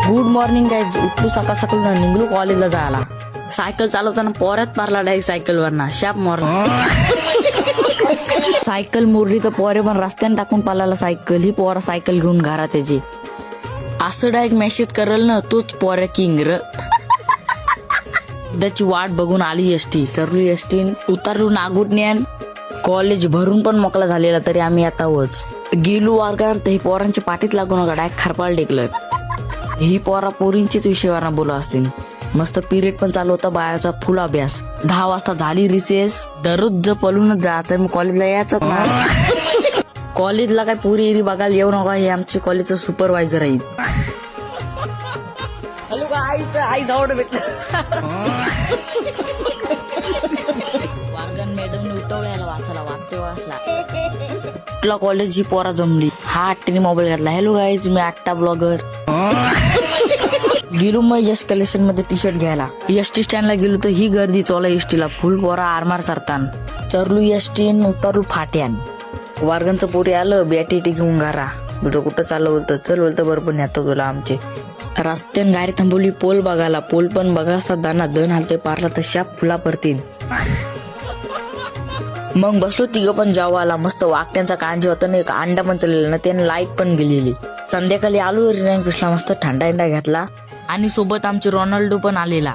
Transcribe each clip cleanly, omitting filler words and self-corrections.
Good morning guys. उठलो सकाळ सकाळ निघलो कॉलेजला जायला. सायकल चालवताना पोऱ्यात पारला डायरेक्ट सायकल वरना शाप मॉर्निंग. सायकल मोरली तर पोरे पण रस्त्याने टाकून पालाला सायकल. ही पोरा सायकल घेऊन घरात त्याची असं डायरेक्ट मेसेज करल ना तोच पोऱ्या किंग र. त्याची वाट बघून आली एसटी. चरली एसटी उतरलो नागुटण्यान. कॉलेज भरून पण मोकळा झालेला तरी आम्ही आताच गेलो वर्गात. ही पोरांच्या पाठीत लागून डायरेक्ट खरपाळ टेकलं. ही पोरा पोरींचीच विषयावर बोलत असतील. मस्त पिरियड पण चालू होता बायाचा फुल अभ्यास. 10 वाजता झाली रिसेस. दररोज पळूनच जायचं मी कॉलेजला यायचं ना. कॉलेजला काय पुरी एरी बघायला येऊ नका. हे आमचे कॉलेजचं सुपरवायझर आहे. हॅलो का आई जावड भेटलं. वार्गन मॅडमने उठवल्याला वाचायला वाचते वाचला. कॉलेज ही पोरा जमली. हा आट्टीने मोबाईल घातला. हॅलो गाईज मी आट्टा ब्लॉगर. गेलो मग यश कलेक्शन मध्ये टी शर्ट घ्यायला. एसटी स्टँडला गेलो तर ही गर्दी चोला एसटीला फुल पोरा आरमार सरतान. चरलू एसटी उतरलो फाट्यान. वार्गनचं पोरी आलं बॅटी घेऊन घरा. बोलतो कुठं चाललं बोलतं चल बोलतं बरोबर नेतो तुला आमचे. रस्त्यान गाडी थांबवली पोल बघायला. पोल पण बघा दाना दन हालते पारला तर शाप फुला परतीन. मग बसलो तिघं पण जेवायला. मस्त वाकट्यांचा कांजी होता ना एक अंडा पण तळलेला ना त्याने लाईट पण गेलेली. संध्याकाळी आलो रिलायन्स कृष्णा मस्त थंडा अंडा घेतला आणि सोबत आमचे रोनाल्डो पण आलेला.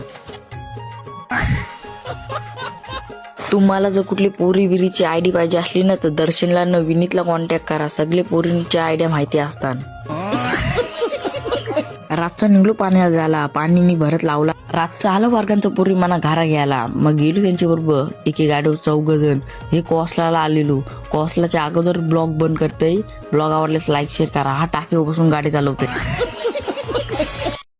तुम्हाला जर कुठली पोरी बिरीची आयडी पाहिजे असली ना तर दर्शनला न विनीतला कॉन्टॅक्ट करा. सगळे पोरींच्या आयडिया माहिती असतात. रातचा निघलो पाण्याला जायला. पाणीनी भरत लावला. रातचा आलं वर्गांचं पोरी मना घरा घ्यायला. मग गेलो त्यांच्या बरोबर एके गाडीवर 4 जण. हे कॉसला आलेलो. कॉसलाच्या अगोदर ब्लॉग बंद करते. ब्लॉग आवडल्यास लाईक शेअर करा. हा टाकीवर बसून गाडी चालवते.